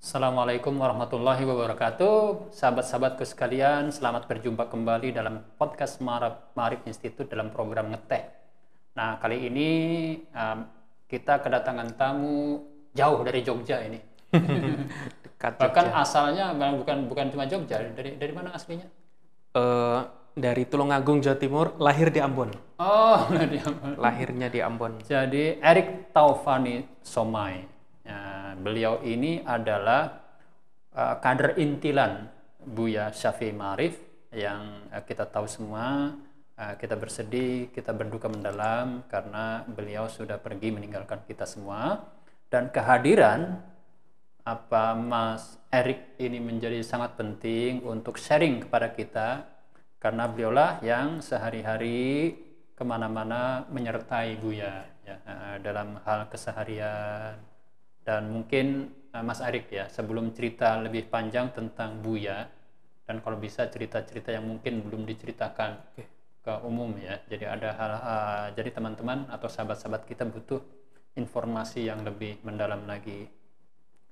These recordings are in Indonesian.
Assalamualaikum warahmatullahi wabarakatuh. Sahabat-sahabatku sekalian, selamat berjumpa kembali dalam podcast Ma'arif Institute dalam program Ngeteh. Nah, kali ini kita kedatangan tamu jauh dari Jogja ini. Dekat Bahkan Jogja. asalnya bukan cuma Jogja, dari mana aslinya? Dari Tulungagung, Jawa Timur, lahir di Ambon. Oh, Lahirnya di Ambon. jadi Erik Taufani Somai. Ya, beliau ini adalah kader intilan Buya Syafi'i Ma'arif yang kita tahu semua. Kita bersedih, kita berduka mendalam karena beliau sudah pergi meninggalkan kita semua, dan kehadiran Mas Erik ini menjadi sangat penting untuk sharing kepada kita karena beliaulah yang sehari-hari kemana-mana menyertai Buya ya, dalam hal keseharian. Dan mungkin Mas Erik ya, sebelum cerita lebih panjang tentang Buya, dan kalau bisa cerita-cerita yang mungkin belum diceritakan ke umum ya, jadi ada jadi teman-teman atau sahabat-sahabat kita butuh informasi yang lebih mendalam lagi.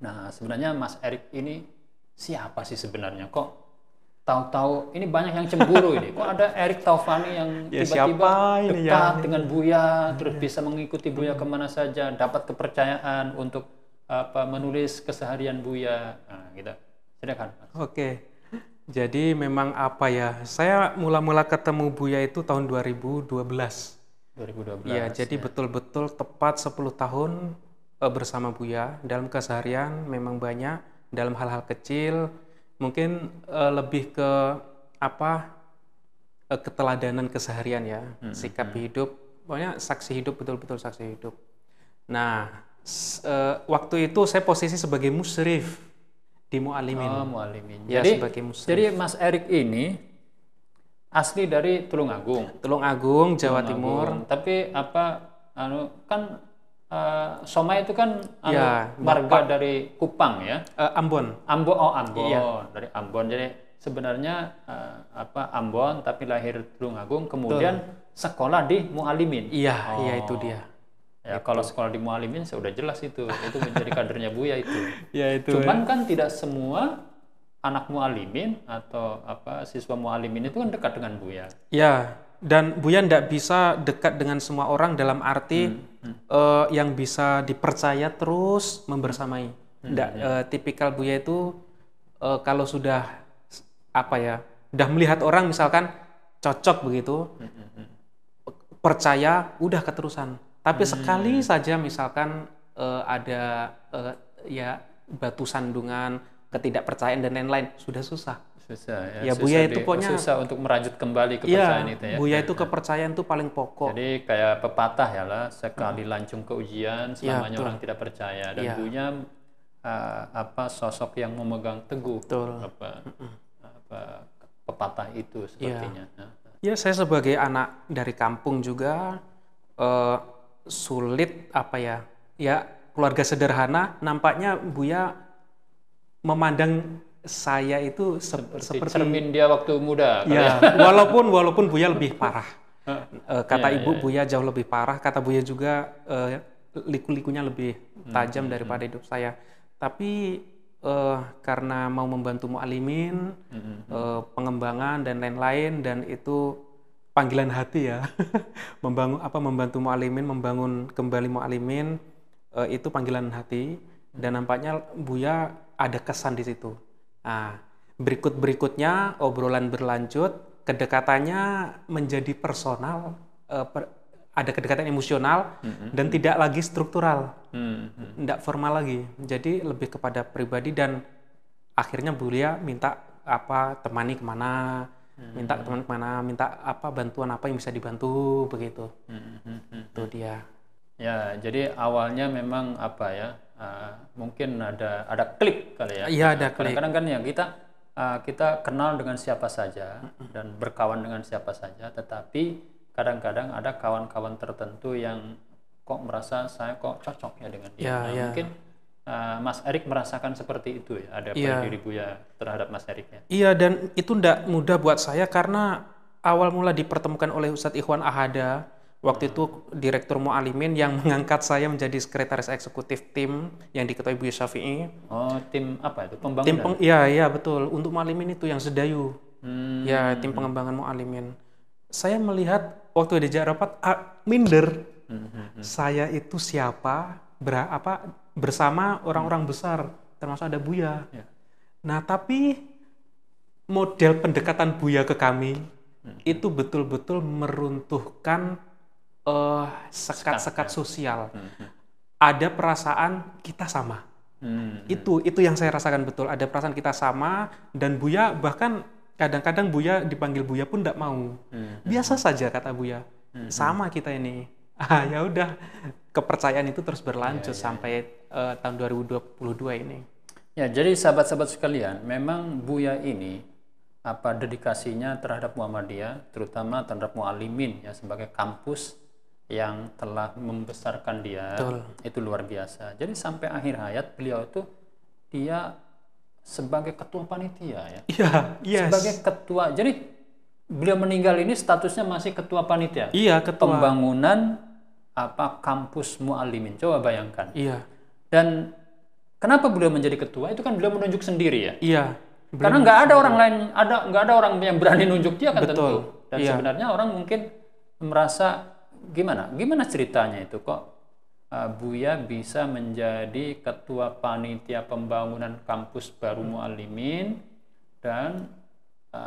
Nah, sebenarnya Mas Erik ini siapa sih sebenarnya? Kok tahu-tahu ini banyak yang cemburu ini. Kok ada Erik Taufani yang Ya, tiba-tiba siapa ini dekat ya? dengan Buya, terus bisa mengikuti Buya kemana saja, dapat kepercayaan untuk menulis keseharian Buya. Nah, gitu. Silakan. Oke. Jadi memang apa ya? Saya mula-mula ketemu Buya itu tahun 2012. 2012. Ya, jadi betul-betul tepat 10 tahun bersama Buya. Dalam keseharian memang banyak, dalam hal-hal kecil, mungkin lebih ke apa? Keteladanan keseharian ya, sikap hidup, pokoknya saksi hidup, betul-betul saksi hidup. Nah, waktu itu saya posisi sebagai musyrif di Mu'alimin. Oh, Mualimin. Ya, Jadi, sebagai musyrif. jadi Mas Erik ini asli dari Tulungagung. Tulungagung, Jawa Timur. Tapi kan Somai itu kan Ya, marga dari Kupang ya. Ambon. Ambon. Iya. Dari Ambon. Jadi sebenarnya Ambon tapi lahir Tulungagung, kemudian sekolah di Mualimin. Iya, iya itu dia. Ya, kalau sekolah di Mualimin sudah jelas itu menjadi kadernya Buya itu. Ya itu. Cuman kan tidak semua anak Mualimin atau siswa Mualimin itu kan dekat dengan Buya. Ya, dan Buya tidak bisa dekat dengan semua orang dalam arti yang bisa dipercaya terus membersamai. Tipikal Buya itu kalau sudah udah melihat orang misalkan cocok begitu, percaya udah keterusan. Tapi sekali saja misalkan ada ya batu sandungan, ketidakpercayaan dan lain-lain, sudah susah. Susah Ya, Buya itu pokoknya susah untuk merajut kembali kepercayaan itu ya. Buya itu kepercayaan itu paling pokok. Jadi kayak pepatah ya lah, sekali lancung ke ujian selamanya orang tidak percaya, dan Buya sosok yang memegang teguh pepatah itu sepertinya. Ya, saya sebagai anak dari kampung juga sulit ya keluarga sederhana, nampaknya Buya memandang saya itu seperti cermin dia waktu muda. Ya, walaupun Buya lebih parah. Kata ibu Buya jauh lebih parah, kata Buya juga liku-likunya lebih tajam daripada hidup saya. Tapi karena mau membantu Mu'alimin, pengembangan dan lain-lain, dan itu panggilan hati ya, membantu Mu'alimin, membangun kembali Mu'alimin, itu panggilan hati, dan nampaknya Buya ada kesan di situ. Nah, berikutnya obrolan berlanjut, kedekatannya menjadi personal, ada kedekatan emosional dan tidak lagi struktural, tidak formal lagi, jadi lebih kepada pribadi, dan akhirnya Buya minta temani kemana, minta bantuan apa yang bisa dibantu begitu. Itu dia. Ya, jadi awalnya memang mungkin ada klik kali ya. Iya, ada klik. Kadang-kadang kan ya kita kenal dengan siapa saja dan berkawan dengan siapa saja, tetapi kadang-kadang ada kawan-kawan tertentu yang kok merasa saya kok cocok ya dengan dia. Mungkin Mas Erik merasakan seperti itu ya, ada pada diri Buya terhadap Mas Erik ya. Iya, dan itu tidak mudah buat saya karena awal mula dipertemukan oleh Ustadz Ikhwan Ahada. Waktu itu Direktur Mu'alimin yang mengangkat saya menjadi sekretaris eksekutif tim yang diketuai Buya Syafi'i. Oh, tim apa itu? Pembangunan? Iya betul. Untuk Mu'alimin itu yang Sedayu. Ya, tim pengembangan Mu'alimin. Saya melihat waktu diajak rapat, minder. Saya itu siapa? Bersama orang-orang besar, termasuk ada Buya. Ya. Nah, tapi model pendekatan Buya ke kami itu betul-betul meruntuhkan sekat-sekat sosial. Ada perasaan kita sama. Itu yang saya rasakan betul. Ada perasaan kita sama, dan Buya bahkan kadang-kadang Buya dipanggil Buya pun tidak mau. Biasa saja kata Buya. Sama kita ini. Ya udah, kepercayaan itu terus berlanjut sampai tahun 2022 ini. Ya, jadi sahabat-sahabat sekalian, memang Buya ini dedikasinya terhadap Muhammadiyah, terutama terhadap Mu'alimin ya, sebagai kampus yang telah membesarkan dia. Betul. Itu luar biasa. Jadi sampai akhir hayat beliau itu dia sebagai ketua panitia ya. Iya, yes. Sebagai ketua. Jadi beliau meninggal ini statusnya masih ketua panitia. Iya, ketua. Pembangunan kampus Mu'alimin. Coba bayangkan. Iya. Dan kenapa beliau menjadi ketua? Itu kan beliau menunjuk sendiri ya. Iya. Karena nggak ada orang lain, nggak ada orang yang berani nunjuk dia kan. Betul. Tentu. Dan sebenarnya orang mungkin merasa gimana ceritanya itu kok Buya bisa menjadi ketua panitia pembangunan kampus baru Mu'alimin, dan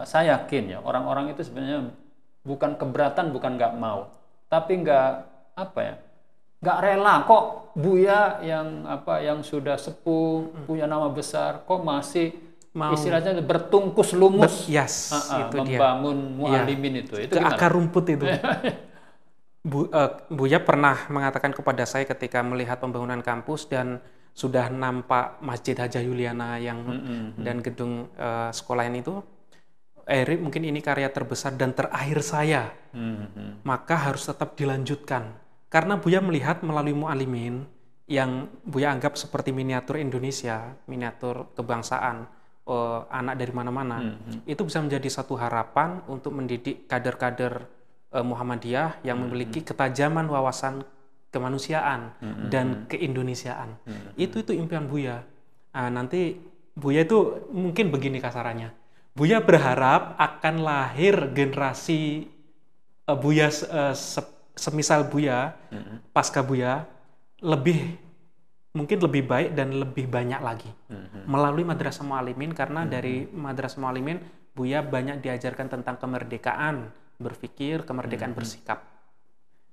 saya yakin ya orang-orang itu sebenarnya bukan keberatan, bukan nggak mau, tapi nggak rela kok Buya yang sudah sepuh, punya nama besar, kok masih mau istilahnya bertungkus lumus membangun Mu'alimin itu ke akar rumput itu. Buya pernah mengatakan kepada saya ketika melihat pembangunan kampus dan sudah nampak Masjid Hajah Yuliana dan gedung sekolahan itu, Erik, mungkin ini karya terbesar dan terakhir saya, maka harus tetap dilanjutkan. Karena Buya melihat melalui Mu'alimin yang Buya anggap seperti miniatur Indonesia, miniatur kebangsaan, anak dari mana-mana, itu bisa menjadi satu harapan untuk mendidik kader-kader Muhammadiyah yang memiliki ketajaman wawasan kemanusiaan dan keindonesiaan. Itu impian Buya. Nanti Buya itu mungkin begini kasarannya. Buya berharap akan lahir generasi Buya semisal Buya, pasca Buya, mungkin lebih baik dan lebih banyak lagi melalui Madrasah Mu'alimin, karena dari Madrasah Mu'alimin Buya banyak diajarkan tentang kemerdekaan berpikir, kemerdekaan bersikap.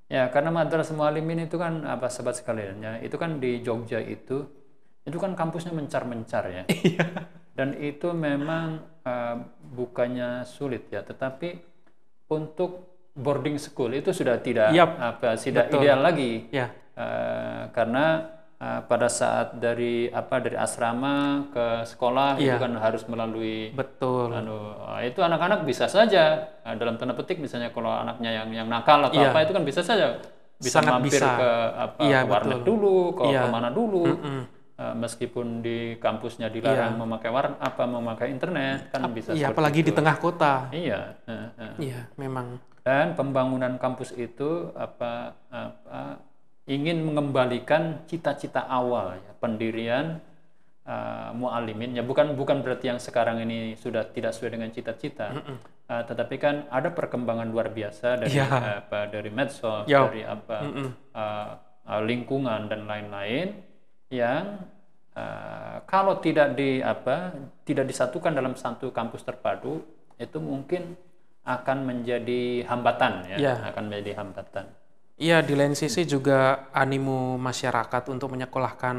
Ya, karena Madrasah Mu'alimin itu kan sahabat sekalian ya, itu kan di Jogja itu kan kampusnya mencar-mencar ya. Dan itu memang bukannya sulit ya, tetapi untuk boarding school itu sudah tidak ideal lagi. Karena pada saat dari asrama ke sekolah itu kan harus melalui itu anak-anak bisa saja dalam tanda petik, misalnya kalau anaknya yang nakal atau itu kan bisa saja mampir ke warnet dulu, ke mana dulu. Meskipun di kampusnya dilarang memakai internet kan bisa. Apalagi di tengah kota. Iya, memang. Dan pembangunan kampus itu ingin mengembalikan cita-cita awal ya, pendirian Mu'alimin ya, bukan berarti yang sekarang ini sudah tidak sesuai dengan cita-cita, tetapi kan ada perkembangan luar biasa dari medsos, dari lingkungan dan lain-lain yang kalau tidak disatukan dalam satu kampus terpadu, itu mungkin akan menjadi hambatan akan menjadi hambatan. Iya, di lain sisi juga animo masyarakat untuk menyekolahkan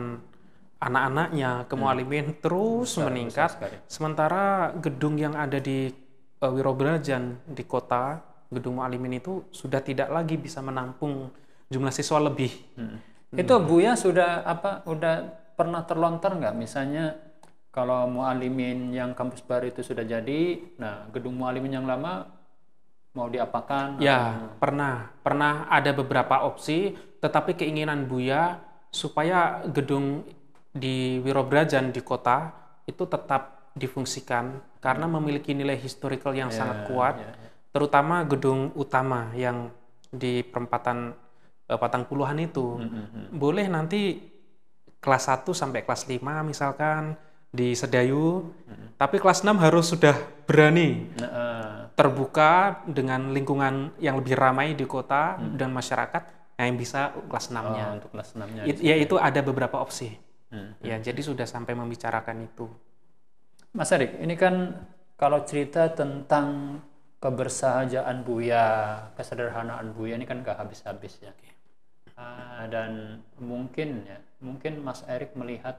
anak-anaknya ke Mu'alimin terus meningkat. Sementara gedung yang ada di Wirobrajan di kota, gedung Mu'alimin itu sudah tidak lagi bisa menampung jumlah siswa lebih. Itu Buya sudah pernah terlontar nggak, misalnya kalau Mu'alimin yang kampus baru itu sudah jadi, nah gedung Mu'alimin yang lama mau diapakan? Ya, pernah ada beberapa opsi, tetapi keinginan Buya supaya gedung di Wirobrajan di kota itu tetap difungsikan karena memiliki nilai historical yang sangat kuat, terutama gedung utama yang di perempatan Patang Puluhan itu. Boleh nanti kelas 1 sampai kelas 5 misalkan di Sedayu, tapi kelas 6 harus sudah berani terbuka dengan lingkungan yang lebih ramai di kota dan masyarakat. Yang bisa kelas 6-nya. Untuk kelas 6-nya. Ya itu ada beberapa opsi. Ya, jadi sudah sampai membicarakan itu. Mas Erik, ini kan kalau cerita tentang kebersahajaan Buya, kesederhanaan Buya ini kan gak habis-habis ya. Dan mungkin Mas Erik melihat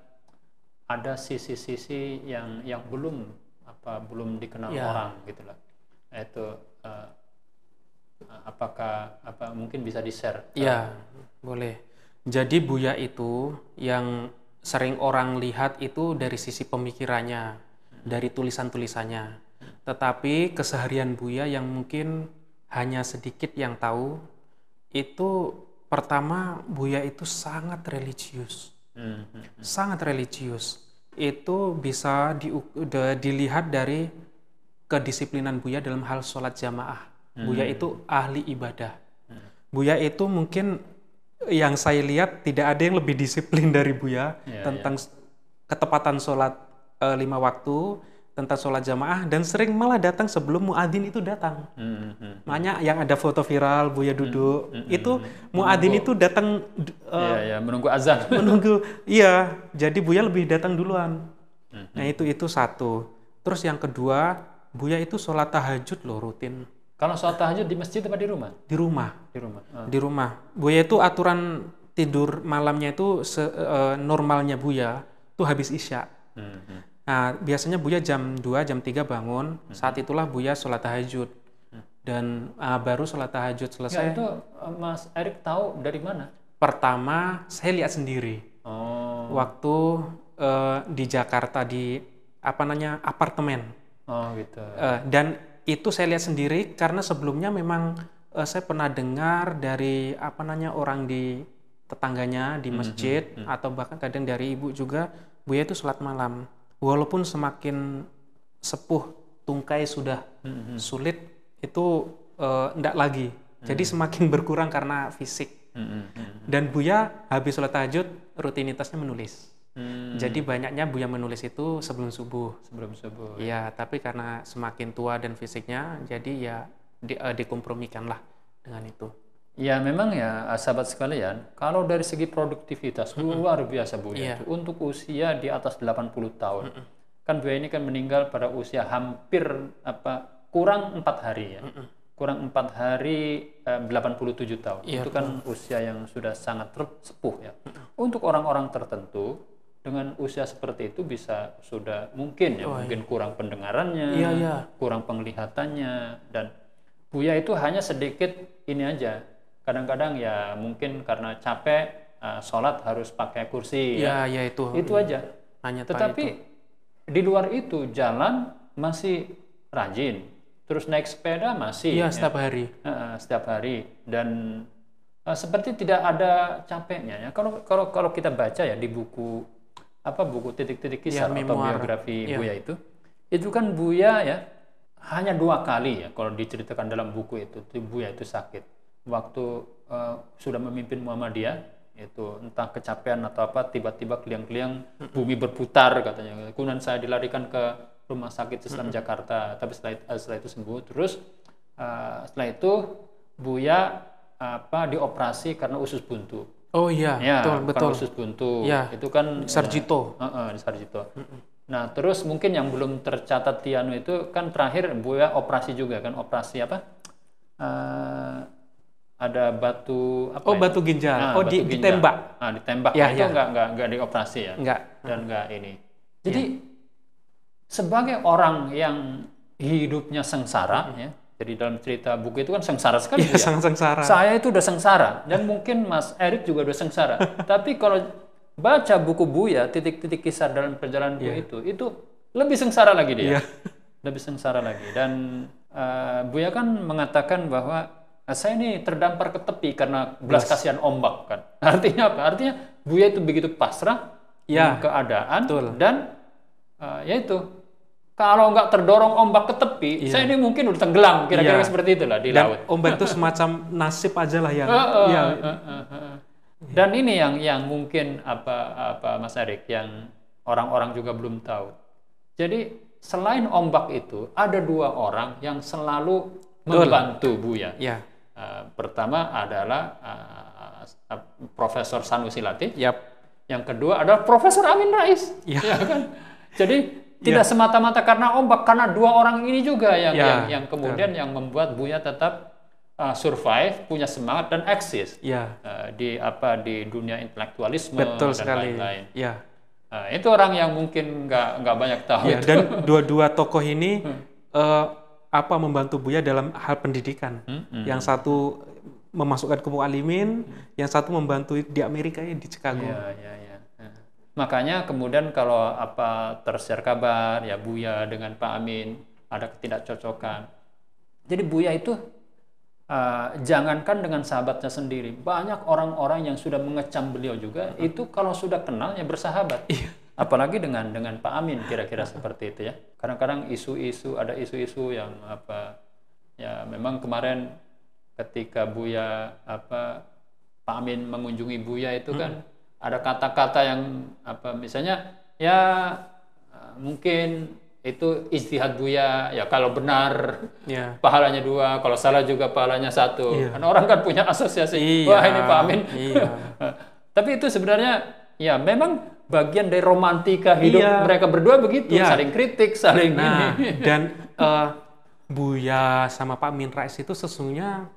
ada sisi-sisi yang belum dikenal orang gitu lah. Itu apakah mungkin bisa di-share? Ya, boleh. Jadi Buya itu yang sering orang lihat itu dari sisi pemikirannya, dari tulisan-tulisannya. Tetapi keseharian Buya yang mungkin hanya sedikit yang tahu, itu pertama Buya itu sangat religius. Sangat religius. Itu bisa dilihat dari kedisiplinan Buya dalam hal sholat jamaah. Buya itu ahli ibadah. Buya itu mungkin yang saya lihat tidak ada yang lebih disiplin dari Buya tentang ketepatan sholat 5 waktu, tentang sholat jamaah, dan sering malah datang sebelum muadzin itu datang. Makanya yang ada foto viral Buya duduk, itu muadzin itu datang menunggu azan. Iya, jadi Buya lebih datang duluan. Nah itu satu. Terus yang kedua, Buya itu sholat tahajud loh rutin. Kalau sholat tahajud di masjid apa di rumah? Di rumah. Di rumah. Buya itu aturan tidur malamnya itu normalnya Buya itu habis isya. Nah, biasanya Buya jam 2, jam 3 bangun. Saat itulah Buya sholat tahajud. Dan baru sholat tahajud selesai. Ya, itu Mas Erik tahu dari mana? Pertama, saya lihat sendiri. Waktu di Jakarta di apartemen. Gitu. Dan itu saya lihat sendiri karena sebelumnya memang saya pernah dengar dari orang di tetangganya di masjid atau bahkan kadang dari ibu juga, Buya itu sholat malam. Walaupun semakin sepuh, tungkai sudah sulit, itu enggak lagi. Jadi semakin berkurang karena fisik. Dan Buya habis sholat tahajud rutinitasnya menulis. Jadi banyaknya Buya menulis itu sebelum subuh. Iya, tapi karena semakin tua dan fisiknya, jadi ya dikompromikanlah dengan itu. Ya memang ya sahabat sekalian, kalau dari segi produktivitas luar biasa Buya itu untuk usia di atas 80 tahun. Kan Buya ini kan meninggal pada usia hampir kurang 4 hari ya. Kurang 4 hari 87 tahun. Itu kan usia yang sudah sangat sepuh ya. Untuk orang-orang tertentu dengan usia seperti itu bisa sudah mungkin mungkin kurang pendengarannya, kurang penglihatannya, dan Buya itu hanya sedikit ini aja. Kadang-kadang ya mungkin karena capek sholat harus pakai kursi itu aja. Tetapi di luar itu jalan masih rajin, terus naik sepeda masih setiap hari dan seperti tidak ada capeknya ya. Kalau kita baca ya di buku titik-titik kisah atau biografi Buya itu kan Buya ya hanya 2 kali ya kalau diceritakan dalam buku itu Buya itu sakit waktu sudah memimpin Muhammadiyah, itu entah kecapean atau apa, tiba-tiba keliang-keliang bumi berputar katanya, kemudian saya dilarikan ke rumah sakit Islam Jakarta, tapi setelah itu sembuh. Terus setelah itu Buya dioperasi karena usus buntu. Oh iya, betul. Usus buntu. Ya, itu kan Sarjito. Di Sarjito. Nah, terus mungkin yang belum tercatat Tianu itu kan terakhir Buya operasi juga kan, operasi apa? Ada batu apa? Batu ginjal. Ditembak. Ditembak. Itu enggak dioperasi ya. Enggak. Dan enggak ini. Jadi sebagai orang yang hidupnya sengsara ya. Jadi dalam cerita buku itu kan sengsara sekali. Iya, sengsara. Saya itu udah sengsara dan mungkin Mas Erik juga udah sengsara. Tapi kalau baca buku Buya, titik-titik kisah dalam perjalanan Buya itu lebih sengsara lagi dia. Lebih sengsara lagi. Dan Buya kan mengatakan bahwa saya ini terdampar ke tepi karena belas kasihan ombak kan. Artinya apa? Artinya Buya itu begitu pasrah dengan keadaan dan yaitu kalau nggak terdorong ombak ke tepi, saya ini mungkin udah tenggelam, kira-kira seperti itulah di laut. Ombak itu semacam nasib aja lah yang. Dan ini yang mungkin apa Mas Erik yang orang-orang juga belum tahu. Jadi selain ombak itu ada 2 orang yang selalu membantu Buya. Ya. Pertama adalah Profesor Sanusi Latif. Yang kedua adalah Profesor Amin Rais. Ya kan? Jadi tidak semata-mata karena ombak, karena 2 orang ini juga yang kemudian yang membuat Buya tetap survive, punya semangat dan eksis di dunia intelektualisme dan lain-lain. Itu orang yang mungkin nggak banyak tahu. Dan dua tokoh ini membantu Buya dalam hal pendidikan. Yang satu memasukkan ke Muallimin, yang satu membantu di Amerika di Chicago. Makanya kemudian kalau tersiar kabar ya Buya dengan Pak Amin ada ketidakcocokan. Jadi Buya itu jangankan dengan sahabatnya sendiri, banyak orang-orang yang sudah mengecam beliau juga itu kalau sudah kenal ya bersahabat. Apalagi dengan Pak Amin kira-kira seperti itu ya. Kadang-kadang ada isu-isu yang ya memang kemarin ketika Buya Pak Amin mengunjungi Buya itu kan ada kata-kata yang misalnya ya mungkin itu ijtihad Buya ya, kalau benar pahalanya 2, kalau salah juga pahalanya 1. Karena orang kan punya asosiasi wah ini Pak Amin. Tapi itu sebenarnya ya memang bagian dari romantika hidup mereka berdua begitu, saling kritik, saling ini. Dan Buya sama Pak Amin Rais itu sesungguhnya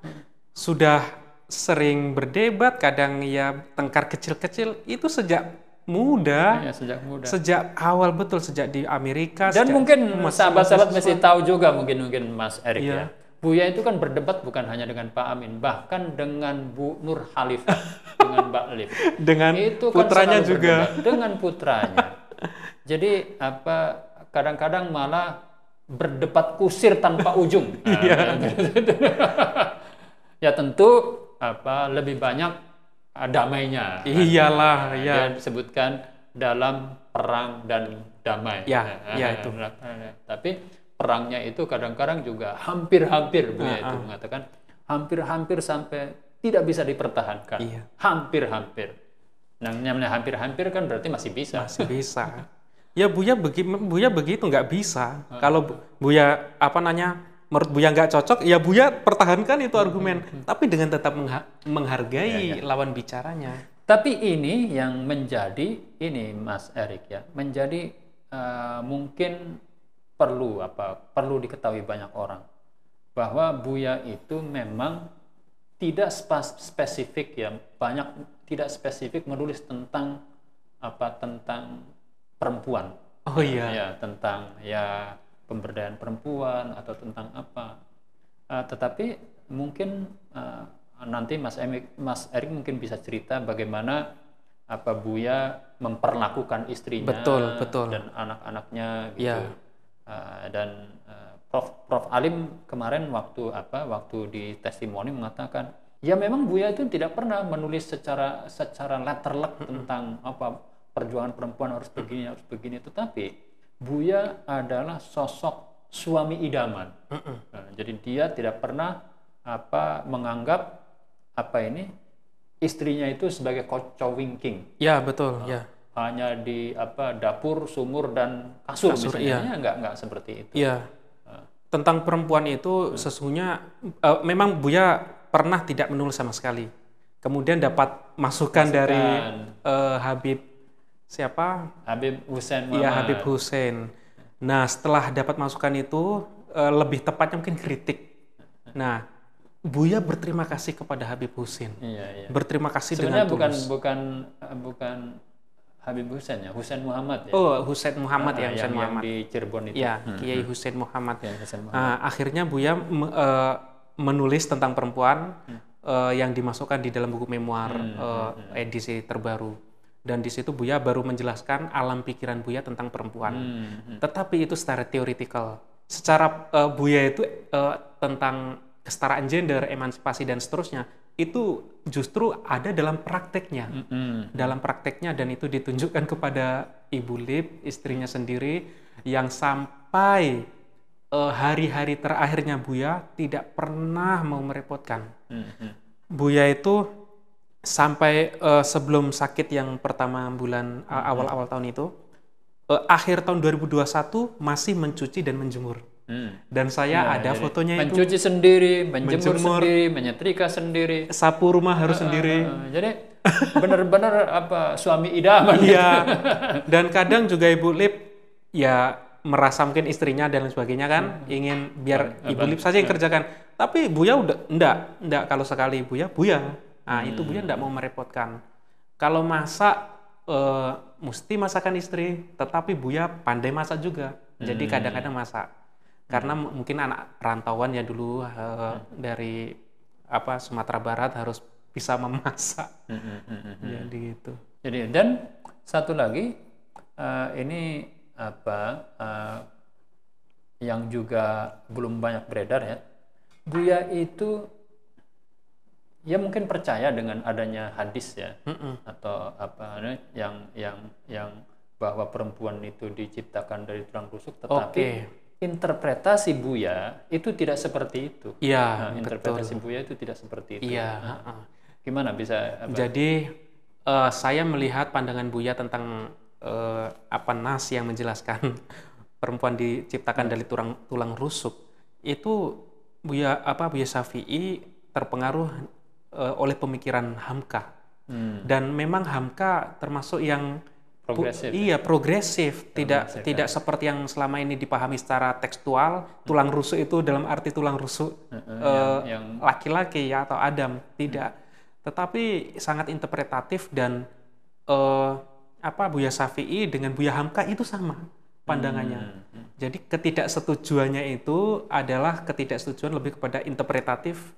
sudah sering berdebat, kadang ya tengkar kecil-kecil itu sejak muda. Sejak awal betul, sejak di Amerika. Dan mungkin sahabat-sahabat masih tahu juga mungkin Mas Erik ya. Buya itu kan berdebat bukan hanya dengan Pak Amin, bahkan dengan Bu Nur Khalifah, dengan Mbak Lif. Dengan itu putranya kan juga. Dengan putranya. Jadi kadang-kadang malah berdebat kusir tanpa ujung. Ya tentu lebih banyak damainya. Iyalah, Dia disebutkan dalam perang dan damai. Itu. Tapi perangnya itu kadang-kadang juga hampir-hampir Buya itu mengatakan hampir-hampir sampai tidak bisa dipertahankan. Hampir-hampir. Namanya hampir-hampir kan berarti masih bisa. Masih bisa. Ya Buya begitu nggak bisa. Kalau Buya menurut Buya nggak cocok, ya Buya pertahankan itu argumen, tapi dengan tetap menghargai lawan bicaranya. Tapi ini yang menjadi Mas Erik ya, menjadi mungkin perlu diketahui banyak orang bahwa Buya itu memang tidak spesifik ya, tidak spesifik menulis tentang perempuan. Tentang pemberdayaan perempuan atau tentang apa. Tetapi mungkin nanti Mas Erik mungkin bisa cerita bagaimana Buya memperlakukan istrinya dan anak-anaknya gitu. Dan Prof Alim kemarin waktu di testimoni mengatakan ya memang Buya itu tidak pernah menulis secara letterlek tentang perjuangan perempuan harus begini, tetapi Buya adalah sosok suami idaman. Jadi dia tidak pernah menganggap istrinya itu sebagai kocowingking. Ya betul. Hanya di dapur, sumur dan kasur misalnya, nggak seperti itu. Tentang perempuan itu sesungguhnya memang Buya pernah tidak menulis sama sekali. Kemudian dapat masukan dari Habib Hussein Muhammad. Habib Hussein. Nah, setelah dapat masukan itu, lebih tepatnya mungkin kritik. Nah, Buya berterima kasih kepada Habib Hussein. Berterima kasih sebenarnya dengan tulus. bukan Habib Hussein ya, Hussein Muhammad ya. Oh, Hussein Muhammad Hussein Muhammad. Yang di Cirebon itu. Kiai Hussein Muhammad. Akhirnya Buya menulis tentang perempuan yang dimasukkan di dalam buku memoir edisi terbaru. Dan di situ Buya baru menjelaskan alam pikiran Buya tentang perempuan. Tetapi itu secara teoretikal. Secara Buya itu tentang kesetaraan gender, emansipasi dan seterusnya, itu justru ada dalam prakteknya. Dalam prakteknya, dan itu ditunjukkan kepada Ibu Lip, istrinya sendiri, yang sampai hari-hari terakhirnya Buya tidak pernah mau merepotkan. Buya itu sampai sebelum sakit yang pertama bulan awal-awal tahun itu, akhir tahun 2021 masih mencuci dan menjemur. Dan saya ada fotonya itu. Mencuci sendiri, menjemur sendiri, menyetrika sendiri. Sapu rumah harus sendiri. Jadi benar-benar suami idaman. Iya. Dan kadang juga Ibu Lip ya merasa mungkin istrinya dan lain sebagainya kan ingin biar Ibu Lip saja yang kerjakan. Tapi Buya udah enggak kalau sekali Buya. Nah, itu Buya enggak mau merepotkan. Kalau masak mesti masakan istri, tetapi Buya pandai masak juga. Jadi kadang-kadang masak. Karena mungkin anak perantauan ya dulu dari Sumatera Barat harus bisa memasak. Jadi gitu. Jadi dan satu lagi ini yang juga belum banyak beredar ya. Buya itu ya mungkin percaya dengan adanya hadis ya atau yang bahwa perempuan itu diciptakan dari tulang rusuk, tetapi interpretasi Buya itu tidak seperti itu. Iya, interpretasi Buya itu tidak seperti itu. Iya. Gimana bisa? Jadi saya melihat pandangan Buya tentang nas yang menjelaskan perempuan diciptakan dari tulang rusuk itu Buya Syafi'i terpengaruh oleh pemikiran Hamka. Dan memang Hamka termasuk yang progresif, tidak seperti yang selama ini dipahami secara tekstual, tulang rusuk itu dalam arti tulang rusuk yang laki-laki ya atau Adam, tidak. Tetapi sangat interpretatif dan Buya Syafi'i dengan Buya Hamka itu sama pandangannya. Jadi ketidaksetujuannya itu adalah ketidaksetujuan lebih kepada interpretatif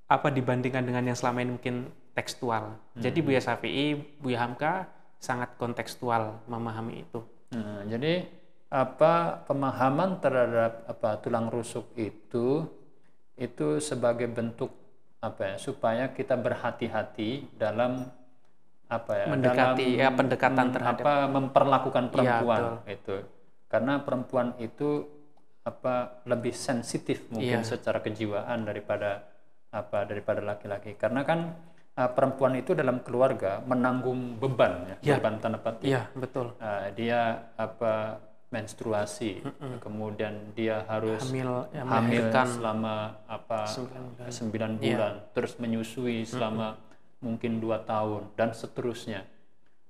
dibandingkan dengan yang selama ini mungkin tekstual. Jadi Buya Syafi'i, Buya Hamka sangat kontekstual memahami itu. Jadi pemahaman terhadap tulang rusuk itu sebagai bentuk supaya kita berhati-hati dalam mendekati pendekatan terhadap memperlakukan perempuan itu. Karena perempuan itu lebih sensitif mungkin secara kejiwaan daripada laki-laki. Karena kan perempuan itu dalam keluarga menanggung beban beban tanda petik. Iya, betul. Dia menstruasi, kemudian dia harus hamil selama 9 bulan, terus menyusui selama mungkin 2 tahun dan seterusnya.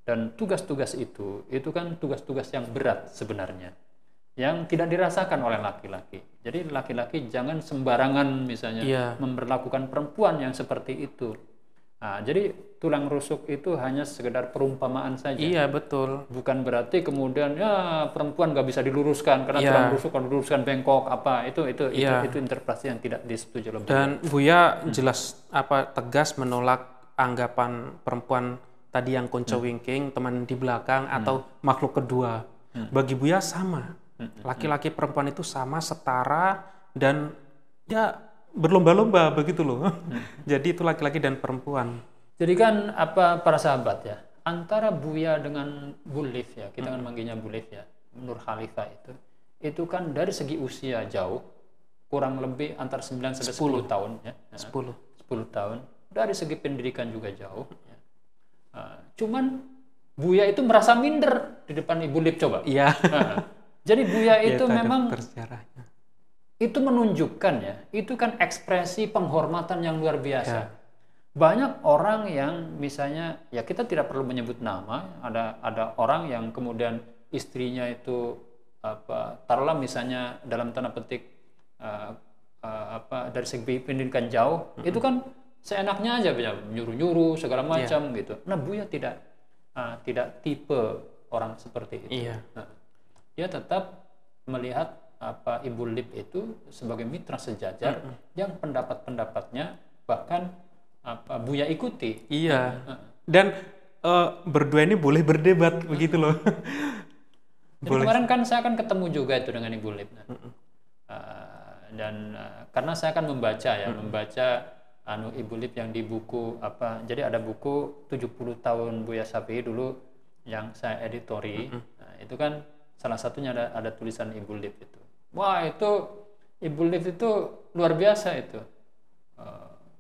Dan tugas-tugas itu kan tugas-tugas yang berat sebenarnya, yang tidak dirasakan oleh laki-laki. Jadi laki-laki jangan sembarangan misalnya memperlakukan perempuan yang seperti itu. Jadi tulang rusuk itu hanya sekedar perumpamaan saja. Iya, betul. Bukan berarti kemudian perempuan nggak bisa diluruskan karena tulang rusuk kalau diluruskan bengkok itu interpretasi yang tidak disetujui oleh Buya. Dan Buya jelas tegas menolak anggapan perempuan tadi yang konco winking, teman di belakang atau makhluk kedua. Bagi Buya sama. Laki-laki perempuan itu sama, setara dan berlomba-lomba begitu loh. Jadi itu laki-laki dan perempuan. Jadi kan para sahabat ya, antara Buya dengan Bu Liv ya, kita kan manggilnya Bu Liv ya, Nur Khalifah itu kan dari segi usia jauh, kurang lebih antara 9 sampai 10 tahun ya. 10 tahun. Dari segi pendidikan juga jauh ya. Cuman Buya itu merasa minder di depan Ibu Liv coba. Iya. Jadi Buya itu memang itu menunjukkan ya, itu kan ekspresi penghormatan yang luar biasa. Banyak orang yang misalnya, ya kita tidak perlu menyebut nama, ada orang yang kemudian istrinya itu taruhlah misalnya dalam tanda petik dari segi pendidikan jauh, itu kan seenaknya aja nyuruh-nyuruh segala macam gitu. Nah Buya tidak tipe orang seperti itu. Dia tetap melihat Ibu Liv itu sebagai mitra sejajar yang pendapat-pendapatnya bahkan Buya ikuti. Dan berdua ini boleh berdebat begitu loh. Jadi kemarin kan saya akan ketemu juga itu dengan Ibu Liv. Dan karena saya akan membaca Ibu Liv yang di buku jadi ada buku 70 tahun Buya Syafi'i dulu yang saya editori. Itu kan Salah satunya ada tulisan Ibu Lip itu. Wah, itu Ibu Lip itu luar biasa itu.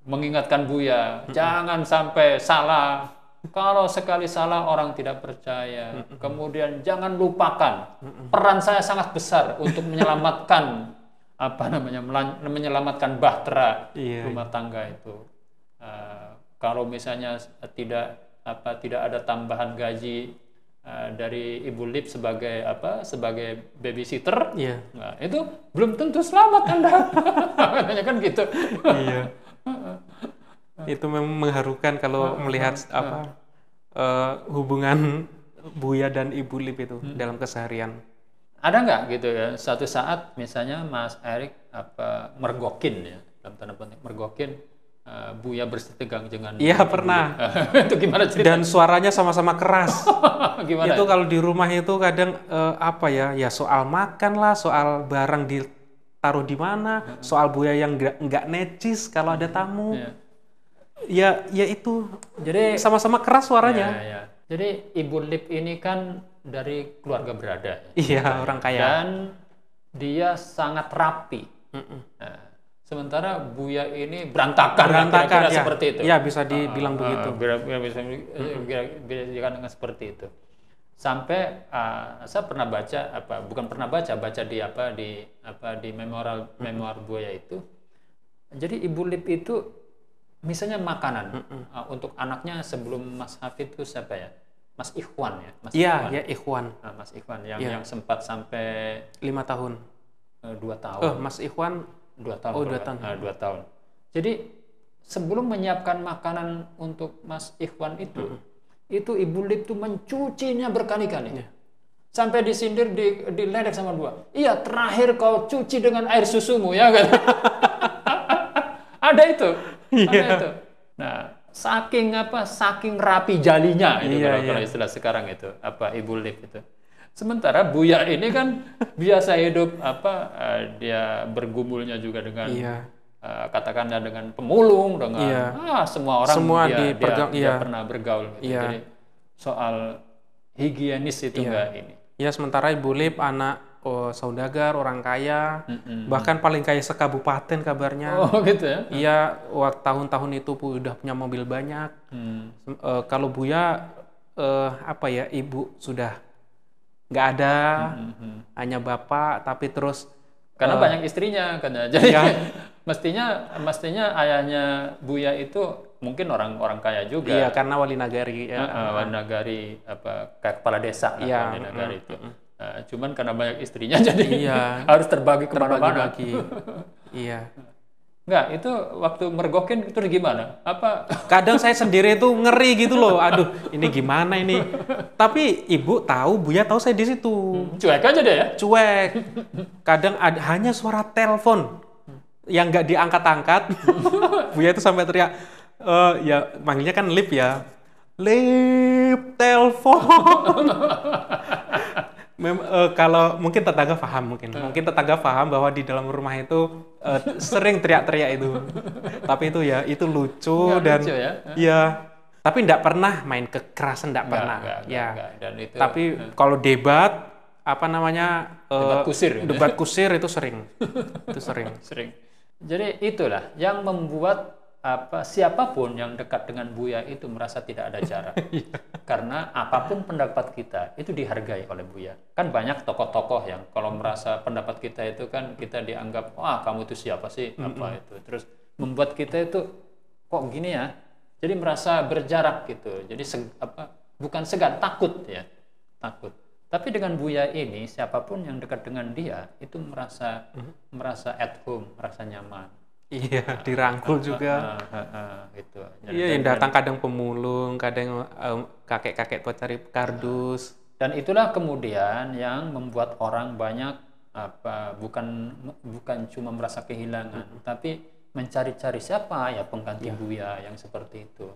Mengingatkan Buya, jangan sampai salah. Kalau sekali salah orang tidak percaya. Kemudian jangan lupakan peran saya sangat besar untuk menyelamatkan menyelamatkan bahtera rumah tangga itu. Kalau misalnya tidak ada tambahan gaji dari Ibu Lip sebagai babysitter, nah, itu belum tentu selamat Anda. Katanya kan gitu. Iya. Itu memang mengharukan kalau melihat hubungan Buya dan Ibu Lip itu dalam keseharian. Ada nggak gitu ya, suatu saat misalnya Mas Erik mergokin ya, dalam tanda petik mergokin Buya bersitegang dengan Iya, pernah. Itu gimana ceritanya? Dan suaranya sama-sama keras. Gimana Itu kalau di rumah itu kadang ya soal makan lah, soal barang ditaruh di mana, soal Buya yang nggak necis kalau ada tamu. Ya itu. Jadi sama-sama keras suaranya. Ya. Jadi Ibu Lip ini kan dari keluarga berada. Iya, orang kaya. Dan dia sangat rapi. Nah, sementara Buya ini berantakan kira-kira ya. Seperti itu. Ya, bisa dibilang begitu. Bisa dikatakan seperti itu. Sampai saya pernah baca di memoir Buya itu. Jadi Ibu Lip itu misalnya makanan untuk anaknya sebelum Mas Hafid itu siapa ya? Mas Ikhwan ya? Ikhwan. Mas Ikhwan yang sempat sampai 5 tahun. 2 tahun. Mas Ikhwan 2 tahun. Oh, 2 tahun. 2 tahun. Jadi sebelum menyiapkan makanan untuk Mas Ikhwan itu Ibu Lip tuh mencucinya berkali-kali. Sampai disindir, diledek sama Buya. Iya, terakhir kau cuci dengan air susumu ya kan? Ada itu. Nah, saking rapi jalinya itu kalau istilah sekarang itu Ibu Lip itu. Sementara Buya ini kan biasa hidup dia bergumulnya juga dengan katakanlah dengan pemulung, dengan semua orang dia pernah bergaul gitu. Jadi soal higienis itu enggak ini. Ya, sementara Ibu Lip anak saudagar, orang kaya, bahkan paling kaya sekabupaten kabarnya. Oh gitu ya? Iya, waktu tahun-tahun itu udah punya mobil banyak. Kalau Buya ibu sudah nggak ada, hanya bapak, tapi terus karena banyak istrinya kan ya. Jadi mestinya ayahnya Buya itu mungkin orang kaya juga. Iya, karena wali nagari. Wali nagari kayak kepala desa lah wali nagari itu. Cuman karena banyak istrinya jadi harus terbagi kemana-mana. Iya. Enggak, itu waktu mergokin itu gimana? Kadang saya sendiri itu ngeri gitu loh. Aduh, ini gimana ini? Tapi ibu tahu, Buya tahu saya di situ. Cuek aja deh ya? Cuek. Kadang hanya suara telepon yang nggak diangkat-angkat. Buya itu sampai teriak, manggilnya kan Lip ya. Lip, telepon. Kalau mungkin tetangga paham mungkin tetangga paham bahwa di dalam rumah itu sering teriak-teriak itu. Tapi itu lucu dan lucu ya? Iya. Tapi enggak pernah main kekerasan, enggak pernah. Dan itu, tapi kalau debat debat kusir itu sering. Sering. Jadi itulah yang membuat siapapun yang dekat dengan Buya itu merasa tidak ada jarak. Karena apapun pendapat kita itu dihargai oleh Buya. Kan banyak tokoh-tokoh yang kalau merasa pendapat kita itu kan kita dianggap, wah kamu itu siapa sih? Itu. Terus membuat kita itu kok gini ya? Jadi merasa berjarak gitu. Jadi bukan segan, takut ya. Takut. Tapi dengan Buya ini siapapun yang dekat dengan dia itu merasa at home, merasa nyaman. Iya, dirangkul juga. Gitu. Iya, yang datang kadang pemulung, kadang kakek-kakek buat cari kardus. Dan itulah kemudian yang membuat orang banyak bukan cuma merasa kehilangan, tapi mencari-cari siapa ya pengganti Buya yang seperti itu.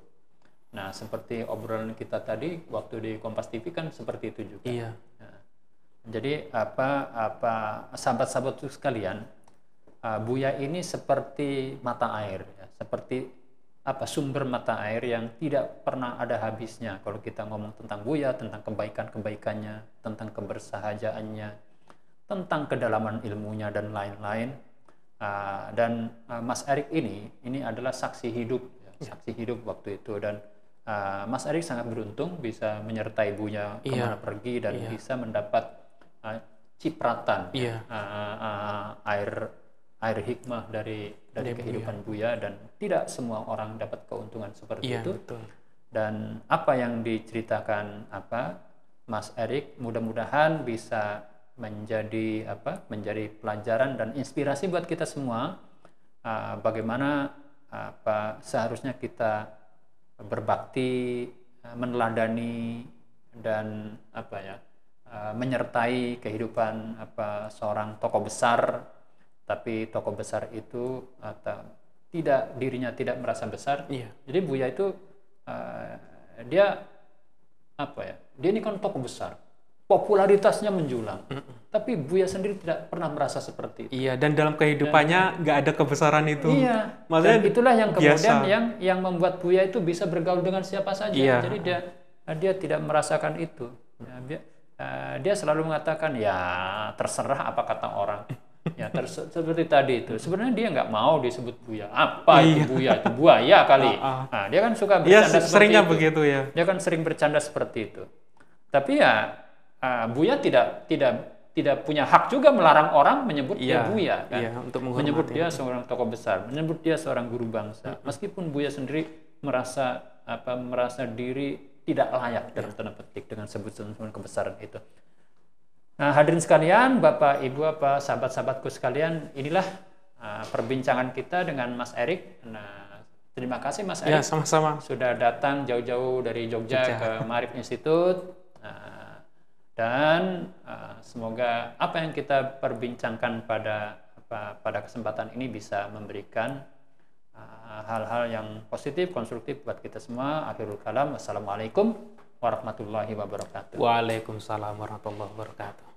Nah, seperti obrolan kita tadi waktu di Kompas TV kan seperti itu juga. Iya. Nah, jadi sahabat-sahabat sekalian, Buya ini seperti mata air, ya. Seperti sumber mata air yang tidak pernah ada habisnya. Kalau kita ngomong tentang Buya, tentang kebaikan-kebaikannya, tentang kebersahajaannya, tentang kedalaman ilmunya dan lain-lain. Dan Mas Erik ini adalah saksi hidup waktu itu, dan Mas Erik sangat beruntung bisa menyertai Buya kemana pergi dan bisa mendapat cipratan air hikmah dari kehidupan Buya, dan tidak semua orang dapat keuntungan seperti itu. Betul. Dan apa yang diceritakan Mas Erik mudah-mudahan bisa menjadi pelajaran dan inspirasi buat kita semua, bagaimana seharusnya kita berbakti, meneladani dan menyertai kehidupan seorang tokoh besar, tapi tokoh besar itu dirinya tidak merasa besar. Jadi Buya itu dia ini kan tokoh besar, popularitasnya menjulang, tapi Buya sendiri tidak pernah merasa seperti itu. Dan dalam kehidupannya nggak ada kebesaran itu. Maksudnya dan itulah yang kemudian yang membuat Buya itu bisa bergaul dengan siapa saja. Jadi dia tidak merasakan itu. Dia selalu mengatakan terserah apa kata orang. Seperti tadi itu. Sebenarnya dia nggak mau disebut Buya. Itu Buya? Itu buaya kali. Dia kan suka bercanda seperti itu. Begitu ya. Dia kan sering bercanda seperti itu. Tapi Buya tidak punya hak juga melarang orang menyebut dia Buya, kan? Untuk menyebut dia seorang tokoh besar, menyebut dia seorang guru bangsa. Meskipun Buya sendiri merasa diri tidak layak dalam tanda petik dengan sebutan kebesaran itu. Nah, hadirin sekalian, Bapak, Ibu, sahabat-sahabatku sekalian, inilah perbincangan kita dengan Mas Erik. Nah, terima kasih Mas Erik. Sama-sama. Sudah datang jauh-jauh dari Jogja ke Maarif Institute. Dan semoga apa yang kita perbincangkan pada kesempatan ini bisa memberikan hal-hal yang positif, konstruktif buat kita semua. Akhirul kalam, wassalamualaikum warahmatullahi wabarakatuh. Waalaikumsalam warahmatullahi wabarakatuh.